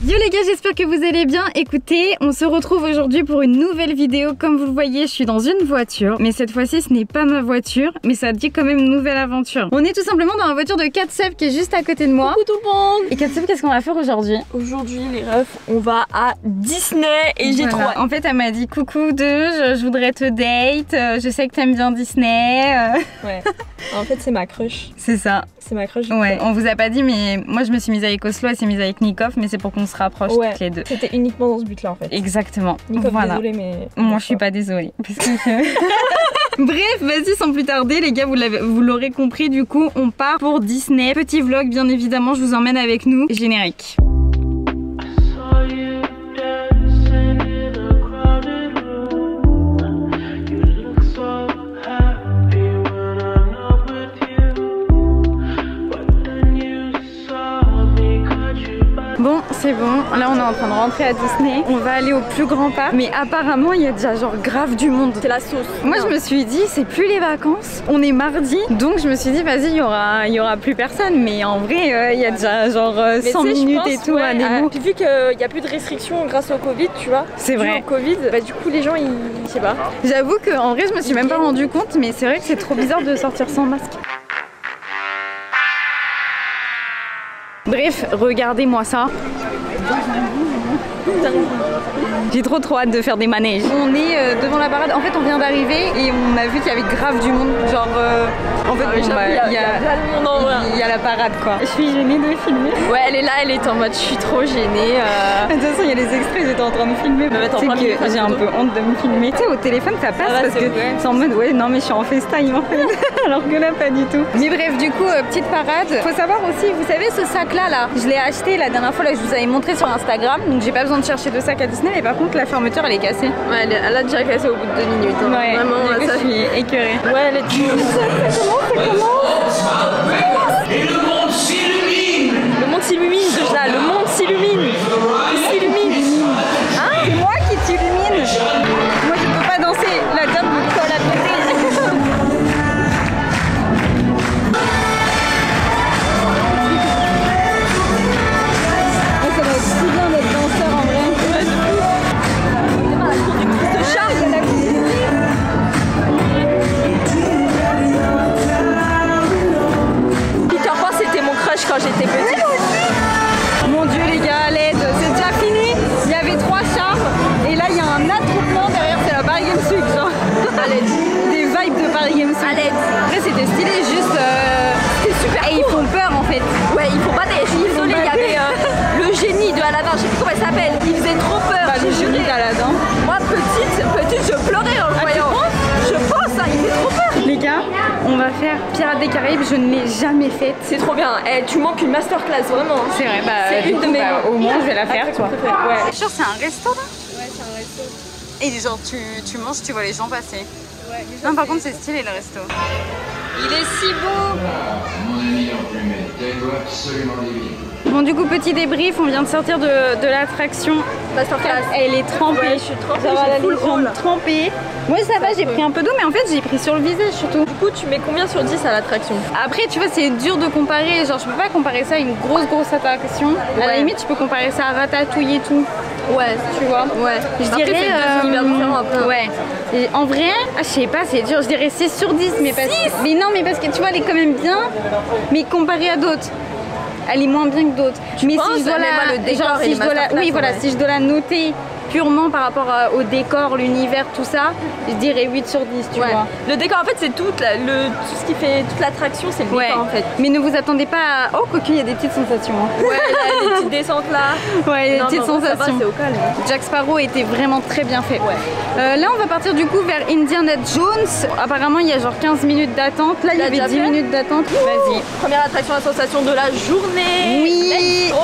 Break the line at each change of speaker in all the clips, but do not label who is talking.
Yo les gars, j'espère que vous allez bien. Écoutez, on se retrouve aujourd'hui pour une nouvelle vidéo. Comme vous le voyez, je suis dans une voiture, mais cette fois-ci ce n'est pas ma voiture, mais ça dit quand même nouvelle aventure. On est tout simplement dans la voiture de Katsep qui est juste à côté de moi.
Coucou tout le monde.
Et Katsep, qu'est-ce qu'on va faire aujourd'hui?
Aujourd'hui les refs, on va à Disney et j'ai trop hâte.
En fait, elle m'a dit coucou je voudrais te date, je sais que t'aimes bien Disney.
Ouais. En fait, c'est ma crush.
C'est ça.
C'est ma crush.
Ouais, on vous a pas dit, mais moi je me suis mise avec Oslo, elle s'est mise avec Nikov, mais c'est pour qu'on se rapproche toutes les deux.
C'était uniquement dans ce but-là en fait.
Exactement.
Nikov,
voilà.
désolée, mais.
Moi je suis pas désolée. Parce que... Bref, vas-y, sans plus tarder, les gars, vous l'aurez compris, du coup, on part pour Disney. Petit vlog, bien évidemment, je vous emmène avec nous. Générique. Bon, c'est bon, là on est en train de rentrer à Disney. On va aller au plus grand parc, mais apparemment il y a déjà genre grave du monde.
C'est la sauce.
Moi je me suis dit, c'est plus les vacances, on est mardi, donc je me suis dit vas-y, il y aura plus personne, mais en vrai il y a déjà genre 100 minutes et tout à Nemo.
Vu qu'il n'y a plus de restrictions grâce au Covid, tu vois.
C'est vrai.
Au Covid, bah du coup les gens ils... je sais pas.
J'avoue qu'en vrai je me suis même pas rendu compte, mais c'est vrai que c'est trop bizarre de sortir sans masque. Bref, regardez-moi ça. J'ai trop hâte de faire des manèges. On est devant la parade. En fait, on vient d'arriver et on a vu qu'il y avait grave du monde. Genre, en fait, il y a la parade quoi. Je suis gênée de filmer.
Ouais, elle est là, elle est en mode je suis trop gênée.
De toute façon, il y a les extraits, j'étais en train de filmer. J'ai un peu honte de me filmer. Tu sais, au téléphone, ça passe parce que c'est en mode ouais, non, mais je suis en FaceTime en fait. Alors que là, pas du tout. Mais bref, du coup, petite parade. Faut savoir aussi, vous savez, ce sac là, je l'ai acheté la dernière fois, là, je vous avais montré sur Instagram. Donc, j'ai pas besoin de chercher de sac à Disney, mais par contre, la fermeture, elle est cassée.
Ouais, elle a déjà cassé au bout de 2 minutes. Hein.
Ouais,
vraiment,
du coup, je suis écœurée.
Ouais, elle est dure.
Ça commence.
Et le monde s'illumine.
Le monde s'illumine déjà, le monde s'illumine. Il s'illumine.
Hein? C'est moi qui t'illumine. Moi, je peux pas danser. La dame me colle à côté. Ça va être si bien d'être danseur en vrai.
C'est pas la conductrice de char. Peter Pan, c'était mon crush quand j'étais petite.
Mon dieu les gars, à l'aide, c'est déjà fini. Il y avait 3 chars et là il y a un attroupement derrière, c'est la Paris Games Week genre. À l'aide. Des vibes de Paris Games Week.
À l'aide.
Après c'était stylé, juste
C'était super
et
cool.
ils font peur en fait.
Ouais, ils font pas des... Je suis désolée, il y avait le génie de Aladdin, je sais plus comment il s'appelle. Il faisait trop peur.
Bah, le génie d'Aladin.
Moi, petite, je pleurais en le voyant. Je pense, hein, il fait trop peur.
Les gars, on va faire Pirates des Caraïbes, je ne l'ai jamais faite.
C'est trop bien. Eh, tu manques une masterclass, vraiment.
C'est vrai, bah
C'est une de mes...
au moins je vais la faire toi.
Ouais.
Sûr, c'est un resto là?
Ouais, c'est un resto.
Et genre tu manges, tu vois les gens passer.
Ouais,
Non, par contre c'est stylé le resto. Il est si beau.
Mon ami emplumé, elle doit absolument deviner.
Bon, du coup, petit débrief, on vient de sortir de l'attraction.
Masterclass.
Elle est trempée.
Ouais, je suis trempée,
Ça va,
j'ai full
les jambes
rôle.
trempées. Moi ça va, j'ai pris un peu d'eau, mais en fait j'ai pris sur le visage surtout.
Du coup, tu mets combien sur 10 à l'attraction?
Après, tu vois, c'est dur de comparer. Genre, je peux pas comparer ça à une grosse attraction. À la
Ouais.
limite, tu peux comparer ça à Ratatouille et tout.
Ouais,
Tu vois?
ouais.
Je
Après,
dirais.
c'est deux univers différents un peu.
Ouais. Et en vrai, je sais pas, c'est dur. Je dirais 6 sur 10. Mais, mais non, mais parce que tu vois, elle est quand même bien. Mais comparée à d'autres, elle est moins bien que d'autres. Mais
penses?
si je dois
Mais moi, le décor
genre,
et
si
les
je dois
masterclass,
oui, voilà,
ouais.
si je dois la noter purement par rapport au décor, l'univers, tout ça, je dirais 8 sur 10, tu
Ouais.
vois.
Le décor, en fait, c'est tout ce qui fait toute l'attraction, c'est le
Ouais.
décor en fait.
Mais ne vous attendez pas à... Oh, cocu, il y a des petites sensations. Hein.
Ouais, là, les petites descentes là.
Ouais, des
Non,
petites
mais en vrai, ça va,
sensations.
c'est au calme.
Jack Sparrow était vraiment très bien fait.
Ouais.
Là, on va partir du coup vers Indiana Jones. Apparemment, il y a genre 15 minutes d'attente. Là, il y
T'as
avait
déjà
10
fait
minutes d'attente. Vas-y.
Première attraction à sensation de la journée.
Oui.
Let's go.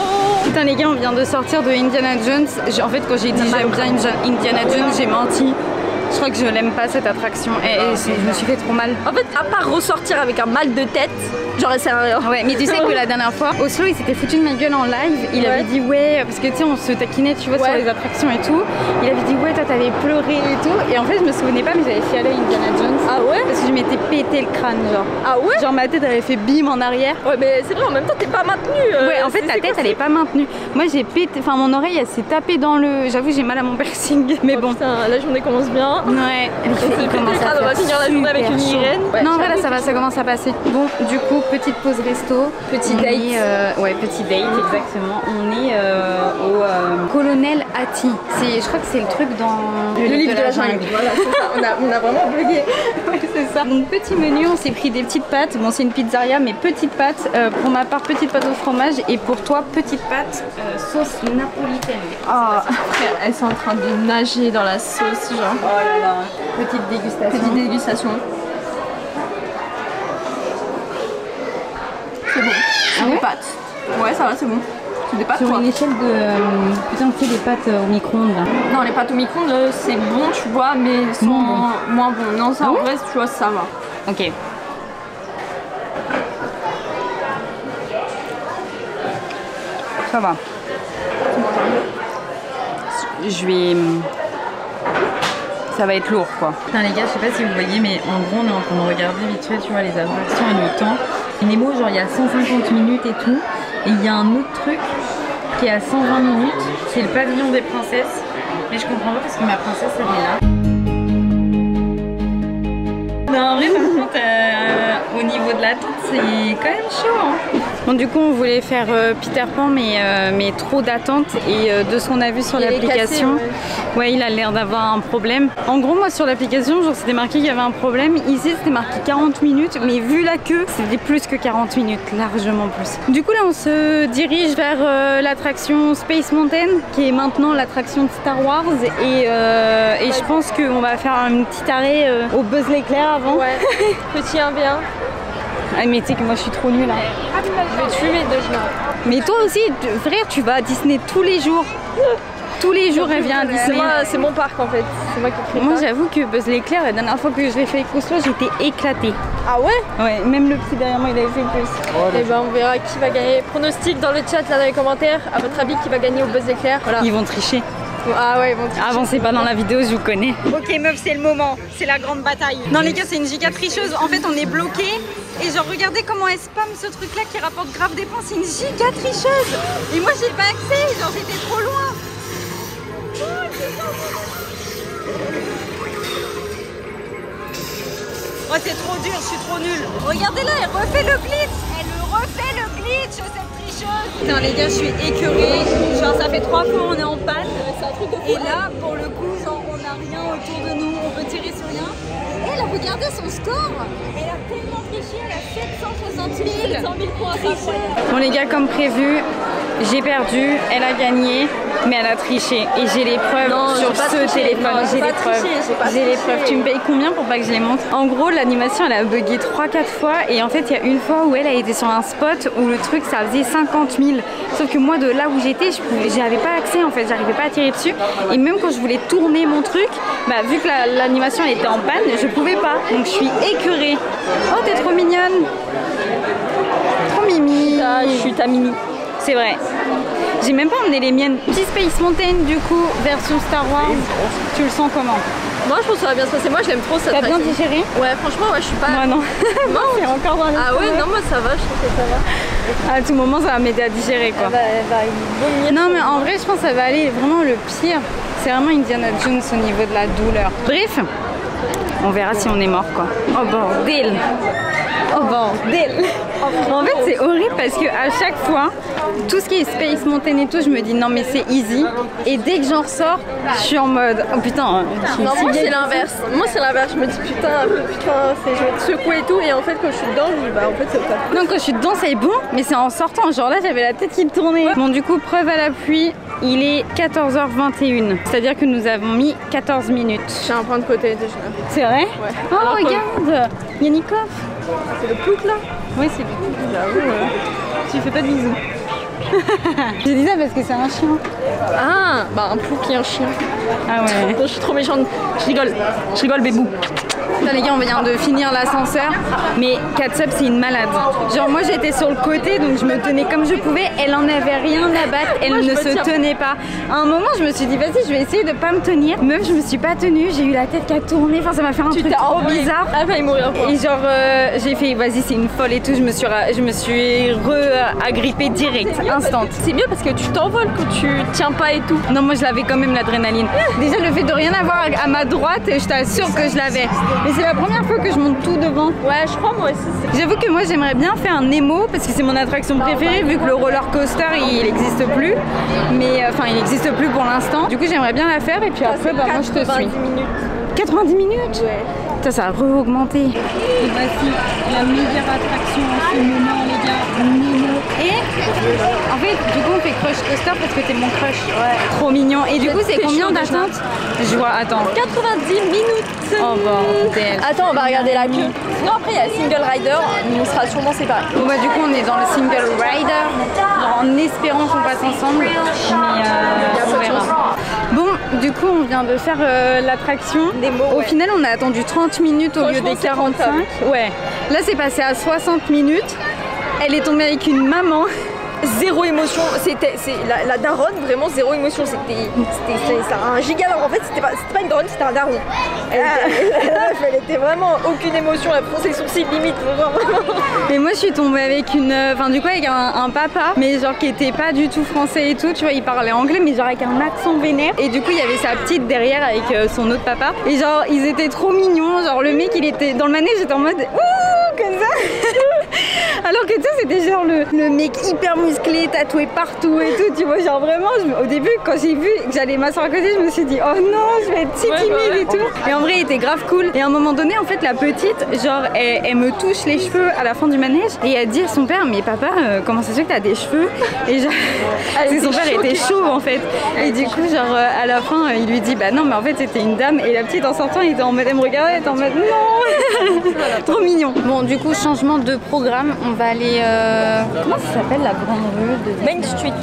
Putain, les gars, on vient de sortir de Indiana Jones. En fait, quand j'ai dit j'aime bien Indiana Jones, j'ai menti. Je crois que je l'aime pas cette attraction et je me suis fait trop mal.
En fait, à part ressortir avec un mal de tête, genre elle sert à rien.
Ouais, mais tu sais que la dernière fois, Oslo il s'était foutu de ma gueule en live. Il avait dit ouais, parce que tu sais, on se taquinait, tu vois, sur les attractions et tout. Il avait dit ouais, toi t'avais pleuré et tout. Et en fait, je me souvenais pas, mais j'avais fait aller à Indiana Jones.
Ah ouais?
Parce que je m'étais pété le crâne, genre.
Ah ouais?
Genre ma tête avait fait bim en arrière.
Ouais, mais c'est vrai, en même temps, t'es pas maintenue.
Ouais, en fait, ta tête elle est pas maintenue. Moi j'ai pété, enfin mon oreille elle s'est tapée dans le. J'avoue, j'ai mal à mon piercing. Mais bon.
Putain, la journée commence bien.
Ouais,
on va finir la journée avec une migraine.
Ouais, non, voilà, ça commence à passer. Bon, du coup, petite pause resto.
Petit date.
Ouais, petit date, exactement. On est au Colonel Hattie. Je crois que c'est le truc dans
le livre de la jungle. Voilà, c'est ça. On a vraiment bugué.
Ouais, c'est ça. Donc, petit menu, on s'est pris des petites pâtes. Bon, c'est une pizzeria, mais petites pâtes. Pour ma part, petite pâte au fromage. Et pour toi, petite pâte sauce napolitaine.
Oh, elles sont en train de nager dans la sauce, genre.
Oh là là. Petite dégustation.
Petite dégustation. C'est bon. C'est des pâtes. Ouais, ça va, c'est bon. C'est des pâtes
Sur
quoi.
une échelle de... Putain, tu sais, des pâtes au micro-ondes là.
Non, les pâtes au micro-ondes, c'est bon, tu vois, mais sont moins bon. Non, ça, en vrai, tu vois, ça va.
Ok. Ça va. Je vais... Ça va être lourd quoi. Putain les gars, je sais pas si vous voyez, mais en gros on est en train de regarder vite fait, tu vois, les attractions et le temps. Nemo, genre il y a 150 minutes et tout. Et il y a un autre truc qui est à 120 minutes. C'est le pavillon des princesses. Mais je comprends pas parce que ma princesse elle est là. Non, en vrai, par contre, au niveau de l'attente, c'est quand même chaud. Hein. Bon, du coup, on voulait faire Peter Pan, mais trop d'attente. Et de ce qu'on a vu sur l'application, ouais, il a l'air d'avoir un problème. En gros, moi, sur l'application, genre, c'était marqué qu'il y avait un problème. Ici, c'était marqué 40 minutes, mais vu la queue, c'était plus que 40 minutes, largement plus. Du coup, là, on se dirige vers l'attraction Space Mountain, qui est maintenant l'attraction de Star Wars. Et je pense qu'on va faire un petit arrêt au Buzz l'éclair avant.
Ouais, petit 1v1.
Ah mais tu sais que moi je suis trop nulle hein.
Je vais te fumer de genoux.
Mais toi aussi, frère, tu vas à Disney tous les jours. Tous les jours elle vient à Disney.
C'est mon parc en fait, c'est moi qui crée.
Moi j'avoue que Buzz l'éclair, la dernière fois que je l'ai fait avec Oslo, j'étais éclatée.
Ah ouais?
Ouais, même le petit derrière moi il avait fait plus.
Et ben on verra qui va gagner. Pronostic dans le chat là dans les commentaires. À votre avis qui va gagner au Buzz l'éclair? Voilà.
Ils vont tricher.
Ah ouais, ils vont tricher.
Avancez pas dans la vidéo, je vous connais. Ok meuf, c'est le moment, c'est la grande bataille. Non les gars, c'est une giga tricheuse. En fait on est bloqué. Et genre regardez comment elle spam ce truc là qui rapporte grave des points, c'est une giga tricheuse. Et moi j'ai pas accès, genre j'étais trop loin. Oh c'est trop dur, je suis trop nulle. Regardez-la, elle refait le glitch. Elle refait le glitch, cette tricheuse. Putain les gars, je suis écœurée. Genre ça fait 3 fois on est en panne.
C'est un truc de fou.
Et là pour le coup, genre on n'a rien autour de nous, on peut tirer sur rien. Et elle a regardé son score. Elle a tellement triché, elle a 760 000.
700 000 points, c'est incroyable.
Bon les gars, comme prévu, j'ai perdu, elle a gagné, mais elle a triché. Et j'ai les preuves sur ce téléphone. J'ai les preuves. J'ai les preuves. Tu me payes combien pour pas que je les montre? En gros, l'animation elle a bugué 3-4 fois. Et en fait, il y a une fois où elle a été sur un spot où le truc ça faisait 50 000. Sauf que moi, de là où j'étais, j'avais pas accès en fait. J'arrivais pas à tirer dessus. Et même quand je voulais tourner mon truc, bah, vu que l'animation elle était en panne, je pouvais pas. Donc je suis écœurée. Oh, t'es trop mignonne. Trop mimi.
Je suis ta mimi.
C'est vrai. J'ai même pas emmené les miennes. Petit Space Mountain du coup, version Star Wars. Tu le sens comment?
Moi je pense que ça va bien se passer. Moi je l'aime trop cette
T'as bien digéré?
Ouais, franchement, ouais, je suis pas.
Moi non.
Non,
c'est encore dans les
Ah ouais, non, moi ça va, je trouve que ça va.
À tout moment, ça va m'aider à digérer quoi. Non, mais en vrai, je pense que ça va aller. Vraiment, le pire, c'est vraiment Indiana Jones au niveau de la douleur. Bref, on verra si on est mort quoi. Oh bordel! Oh bordel! En fait c'est horrible parce que à chaque fois, tout ce qui est Space Mountain et tout, je me dis non mais c'est easy. Et dès que j'en ressors, je suis en mode oh putain.
Non moi c'est l'inverse. Moi c'est l'inverse. Je me dis putain, je vais être secouée et tout. Et en fait quand je suis dedans, je dis bah en fait c'est top.
Non quand je suis dedans c'est bon, mais c'est en sortant. Genre là j'avais la tête qui me tournait. Bon du coup preuve à l'appui, il est 14h21. C'est-à-dire que nous avons mis 14 minutes.
J'ai un point de côté déjà.
C'est vrai?
Ouais.
Oh
alors
regarde, Yannikov.
C'est le plouc là?
Oui c'est le plouc.
J'avoue.
Tu fais pas de bisous. J'ai dit ça parce que c'est un chien.
Ah, bah un plou qui est un chien.
Ah ouais.
Je suis trop méchante. Je rigole bébou.
Là les gars, on vient de finir l'ascenseur, mais Katsup c'est une malade. Genre moi j'étais sur le côté donc je me tenais comme je pouvais, elle en avait rien à battre, elle ne se tenait pas. À un moment je me suis dit vas-y je vais essayer de pas me tenir. Meuf je me suis pas tenue, j'ai eu la tête qui a tourné, enfin ça m'a fait un truc trop bizarre.
Elle va y mourir quoi.
Et genre j'ai fait vas-y c'est une folle et tout, je me suis re-agrippée direct, instant.
C'est mieux parce que tu t'envoles quand tu tiens pas et tout.
Non moi je l'avais quand même l'adrénaline. Déjà le fait de rien avoir à ma droite, je t'assure que je l'avais. Mais c'est la première fois que je monte tout devant.
Ouais, je crois moi aussi.
J'avoue que moi j'aimerais bien faire un Nemo parce que c'est mon attraction préférée vu que le roller coaster il n'existe plus. Mais enfin il n'existe plus pour l'instant. Du coup j'aimerais bien la faire et puis après bah, moi je te suis. 90 minutes. Ouais. Ça a re-augmenté. Et voici la meilleure attraction en ce moment les gars. Nemo. Et en fait du coup on fait crush coaster parce que t'es mon crush. Ouais. Trop mignon. Et du coup c'est combien d'attente? Je vois, attends.
90 minutes.
Oh bordel.
Attends, on va regarder la queue. Sinon après il y a single rider, on sera sûrement séparés.
Bon bah du coup on est dans le single rider, en espérant qu'on passe ensemble, mais on verra. Bon du coup on vient de faire l'attraction. Au final on a attendu 30 minutes au lieu des 45. Ouais. Là c'est passé à 60 minutes. Elle est tombée avec une maman.
Zéro émotion, c'était la daronne, vraiment zéro émotion, c'était un giga. En fait c'était pas une daronne, c'était un daron. Elle était vraiment aucune émotion, elle fronçait les sourcils limite, vraiment.
Mais moi je suis tombée avec une, enfin du coup avec un papa, mais genre qui était pas du tout français et tout, tu vois, il parlait anglais mais genre avec un accent vénère. Et du coup il y avait sa petite derrière avec son autre papa. Et genre ils étaient trop mignons, genre le mec il était dans le manège, j'étais en mode ouh comme ça. Alors que tu sais c'était genre le mec hyper musclé, tatoué partout et tout, tu vois, genre vraiment au début quand j'ai vu que j'allais m'asseoir à côté, je me suis dit oh non je vais être si timide et tout. Et en vrai il était grave cool. Et à un moment donné en fait la petite genre elle me touche les cheveux à la fin du manège et elle dit à son père mais papa comment ça se fait que t'as des cheveux? Et genre son père était chaud en fait. Et du coup genre à la fin il lui dit bah non mais en fait c'était une dame. Et la petite en sortant elle était en mode elle me regardait, elle était en mode non. Trop mignon. Bon du coup changement de programme, on va aller comment ça s'appelle la grande rue de
Main Street.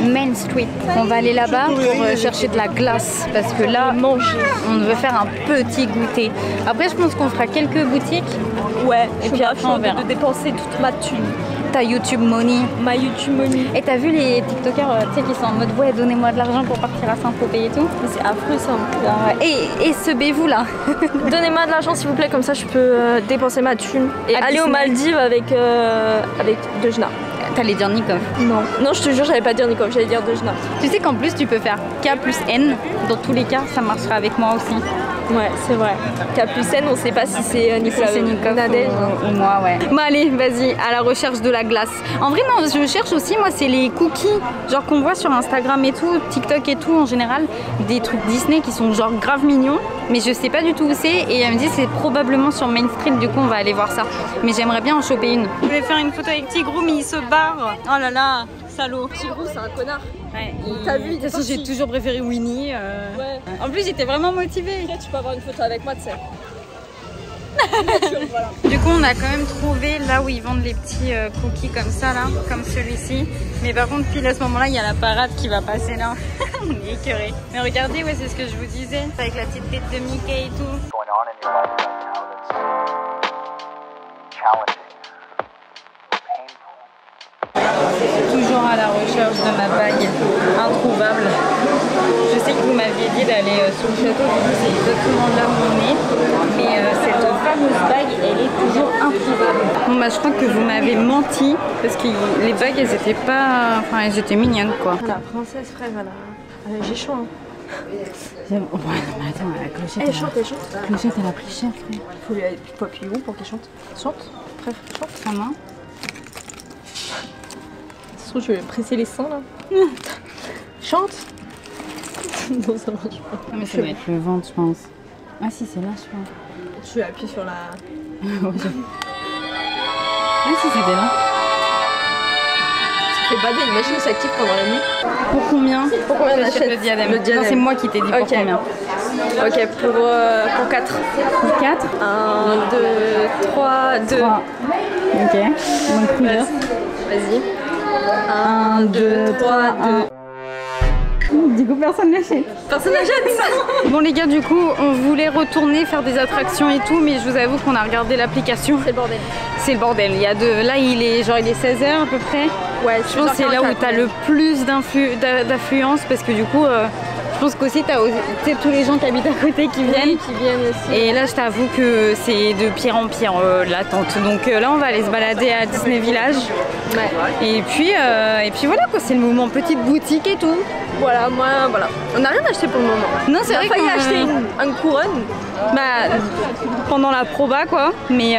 Main Street. On va aller là-bas pour chercher de la glace parce que là on veut faire un petit goûter. Après je pense qu'on fera quelques boutiques.
Ouais, et puis après on verra de dépenser toute ma thune.
Ta YouTube money.
Ma YouTube money.
Et t'as vu les TikTokers tu sais qui sont en mode ouais donnez-moi de l'argent pour partir à Saint-Tropez et tout.
C'est affreux ça.
Et ce bévou là.
Donnez-moi de l'argent s'il vous plaît, comme ça je peux dépenser ma thune et aller aux Maldives avec Dejna.
T'allais dire Nikov.
Non. Non, je te jure, j'allais pas dire Nikov, j'allais dire Dejna.
Tu sais qu'en plus tu peux faire K plus N. Dans tous les cas, ça marchera avec moi aussi.
Ouais, c'est vrai. K plus N, on sait pas si c'est Nicolas,
si c'est Nikov ou moi, ouais. Bon allez, vas-y, à la recherche de la glace. En vrai non, je cherche aussi, moi c'est les cookies, genre qu'on voit sur Instagram et tout, TikTok et tout en général, des trucs Disney qui sont genre grave mignons, mais je sais pas du tout où c'est. Et elle me dit c'est probablement sur Main Street, du coup on va aller voir ça. Mais j'aimerais bien en choper une. Je vais faire une photo avec Tigrou mais il se barre. Oh là là, salaud.
Tigrou c'est un connard.
Ouais,
t'as vu,
de toute façon j'ai toujours préféré Winnie.
Ouais.
En plus j'étais vraiment motivée.
Après, tu peux avoir une photo avec moi, tu sais.
Voilà. Du coup on a quand même trouvé là où ils vendent les petits cookies comme ça là, comme celui-ci. Mais par contre pile à ce moment là il y a la parade qui va passer là. On est écœurés. Mais regardez, ouais c'est ce que je vous disais, avec la petite tête de Mickey et tout. Toujours à la recherche de ma bague introuvable. Je sais que vous m'aviez dit d'aller sur le château, du coup c'est exactement là où on est. Mais cette fameuse bague, elle est toujours introuvable. Bon bah je crois que vous m'avez menti parce que les bagues elles étaient pas... Enfin elles étaient mignonnes quoi.
La princesse frère, j'ai chaud hein.
Ouais non mais attends, la clochette...
Elle chante, elle chante.
La clochette elle a pris cher frère.
Faut appuyer où pour qu'elle chante? Chante, frère, chante.
Sa main.
Je vais presser les seins là. Chante. Non ça marche pas.
Non mais ça doit être le ventre je pense. Ah si c'est là je pense.
Je vais appuyer sur la...
Ah si c'était là.
Ça fait bader, imagine ça s'active pendant la nuit.
Pour combien?
Pour combien on achète
le diadème? Non c'est moi qui t'ai dit pour combien.
Ok pour 4.
Pour 4
1, 2, 3, 2.
3. Ok. Donc plusieurs.
Vas-y.
1, 2, 3, 2. Du coup, personne n'achète.
Personne n'achète.
Bon les gars, du coup, on voulait retourner faire des attractions et tout, mais je vous avoue qu'on a regardé l'application.
C'est le bordel.
C'est le bordel. Il y a là, il est 16h à peu près.
Ouais,
je pense que c'est là où t'as le plus d'affluence parce que du coup, je pense qu'aussi t'as tous les gens qui habitent à côté qui viennent.
Oui, qui viennent aussi.
Et là, je t'avoue que c'est de pire en pire l'attente. Donc là, on va aller se balader à Disney Village.
Ouais.
Et puis voilà quoi, c'est le moment petite boutique et tout.
Voilà, moi, voilà. On n'a rien acheté pour le moment.
Non, c'est vrai
qu'on a failli acheter une couronne.
Bah, pendant la proba quoi, mais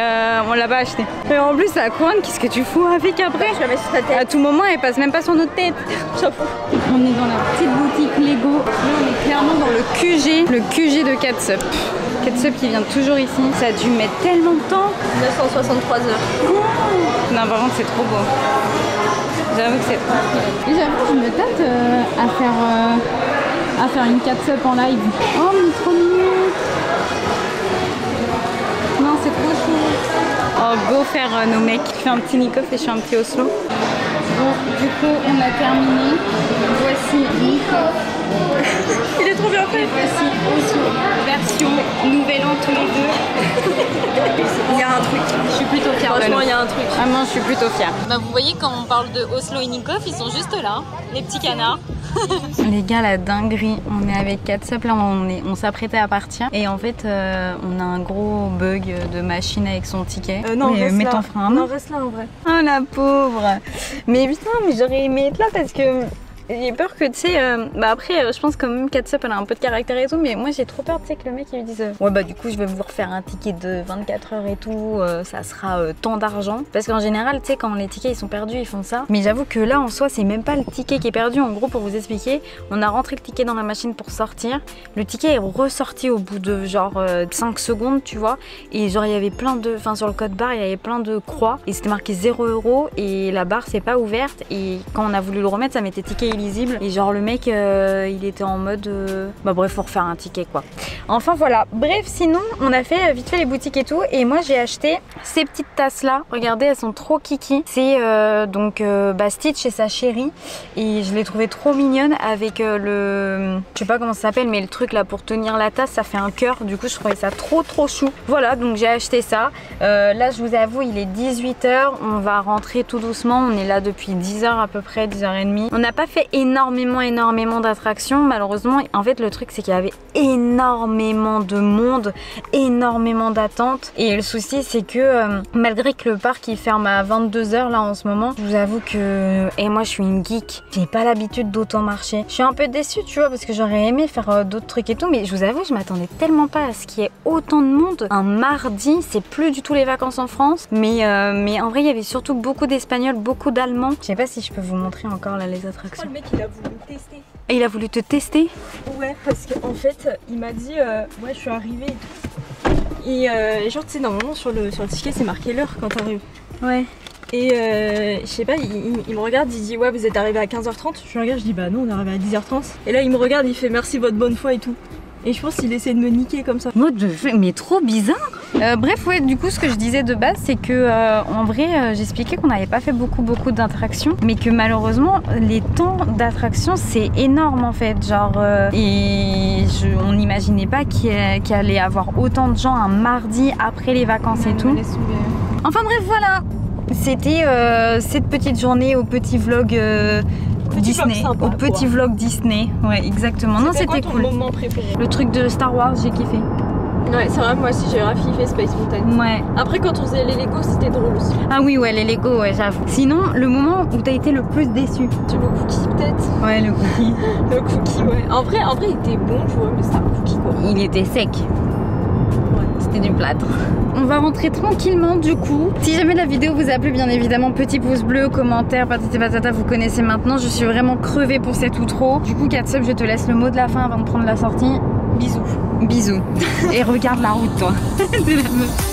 on l'a pas acheté. Et en plus, la couronne, qu'est-ce que tu fous avec après?
Je la mets sur ta tête.
À tout moment, elle passe même pas sur notre tête.
Chapeau.
On est dans la petite boutique Lego. Là, on est clairement dans le QG de Catsup. Catsup qui vient toujours ici. Ça a dû mettre tellement de temps.
963 heures.
Oh, non, par contre, c'est trop beau. J'avoue que c'est trop beau. Et j'avoue, je me tâte à faire une Catsup en live. Oh, mais trop mignon. Non, c'est trop chou. Oh, go faire nos mecs. Je fais un petit Nikoff et je fais un petit Oslo. Bon, du coup, on a terminé. Voici Nikoff.
Il est trop bien fait.
Voici Oslo. Version nouvel an tous les deux.
Il y a un truc.
Je suis plutôt fière.
Franchement, il y a un truc.
Vraiment, je suis plutôt fière. Bah, vous voyez, quand on parle de Oslo et Nikoff, ils sont juste là, les petits canards. Les gars, la dinguerie, on est avec Catsup, là on s'apprêtait à partir et en fait on a un gros bug de machine avec son ticket.
Non,
mais,
reste
mets
là.
ton frein.
Non, reste là en vrai.
Oh la pauvre. Mais putain, mais j'aurais aimé être là parce que j'ai peur que tu sais, bah après je pense quand même Catsup elle a un peu de caractère et tout, mais moi j'ai trop peur tu sais que le mec il lui dise ouais bah du coup je vais vous refaire un ticket de 24 heures et tout, ça sera tant d'argent, parce qu'en général tu sais quand les tickets ils sont perdus ils font ça, mais j'avoue que là en soi c'est même pas le ticket qui est perdu. En gros, pour vous expliquer, on a rentré le ticket dans la machine pour sortir, le ticket est ressorti au bout de genre 5 secondes tu vois, et genre il y avait plein de, enfin sur le code barre il y avait plein de croix et c'était marqué 0 € et la barre c'est pas ouverte, et quand on a voulu le remettre ça mettait ticket illisible et genre le mec il était en mode bah bref, faut refaire un ticket quoi. Enfin voilà, bref, sinon on a fait vite fait les boutiques et tout, et moi j'ai acheté ces petites tasses là, regardez elles sont trop kiki, c'est donc bah, Stitch et sa chérie, et je l'ai trouvé trop mignonne avec le, je sais pas comment ça s'appelle, mais le truc là pour tenir la tasse ça fait un cœur, du coup je trouvais ça trop chou. Voilà, donc j'ai acheté ça. Là je vous avoue il est 18 h, on va rentrer tout doucement, on est là depuis 10 h à peu près, 10h30. On n'a pas fait énormément d'attractions malheureusement. En fait le truc c'est qu'il y avait énormément de monde, énormément d'attentes, et le souci c'est que malgré que le parc il ferme à 22 h là en ce moment, je vous avoue que, et moi je suis une geek, j'ai pas l'habitude d'autant marcher. Je suis un peu déçue tu vois parce que j'aurais aimé faire d'autres trucs et tout, mais je vous avoue je m'attendais tellement pas à ce qu'il y ait autant de monde un mardi. C'est plus du tout les vacances en France, mais en vrai il y avait surtout beaucoup d'Espagnols, beaucoup d'Allemands. Je sais pas si je peux vous montrer encore là les attractions.
Oh, le mec il a voulu me tester.
Et il a voulu te tester?
Ouais, parce qu'en fait il m'a dit ouais je suis arrivée et tout, et genre tu sais normalement sur le ticket c'est marqué l'heure quand t'arrives.
Ouais.
Et je sais pas, il me regarde, il dit ouais vous êtes arrivé à 15h30. Je regarde, je dis bah non on est arrivé à 10h30. Et là il me regarde, il fait merci votre bonne foi et tout. Et je pense qu'il essaie de me niquer comme ça.
Mais trop bizarre. Bref, ouais, du coup, ce que je disais de base, c'est que en vrai, j'expliquais qu'on n'avait pas fait beaucoup d'attractions, mais que malheureusement, les temps d'attraction, c'est énorme en fait. Genre, on n'imaginait pas qu'il allait y avoir autant de gens un mardi après les vacances et tout. Enfin bref, voilà. C'était cette petite journée au petit vlog. Disney,
sympa,
au petit vlog Disney, ouais exactement. Non, c'était cool.
Moment préféré.
Le truc de Star Wars, j'ai kiffé.
Ouais, c'est vrai, moi aussi j'ai grave kiffé Space Mountain.
Ouais.
Après quand on faisait les Lego, c'était drôle aussi.
Ah oui, ouais, les Lego, ouais, j'avoue. Sinon, le moment où t'as été le plus déçu?
Le cookie peut-être.
Ouais, le cookie.
Le cookie, ouais. En vrai il était bon, tu vois, mais c'était un cookie quoi.
Il était sec.
Ouais.
C'était du plâtre. On va rentrer tranquillement du coup. Si jamais la vidéo vous a plu, bien évidemment, petit pouce bleu, commentaire, patati patata, vous connaissez maintenant. Je suis vraiment crevée pour cet outro. Du coup, Catsup, je te laisse le mot de la fin avant de prendre la sortie.
Bisous.
Bisous. Et regarde la route, toi. De la meuf.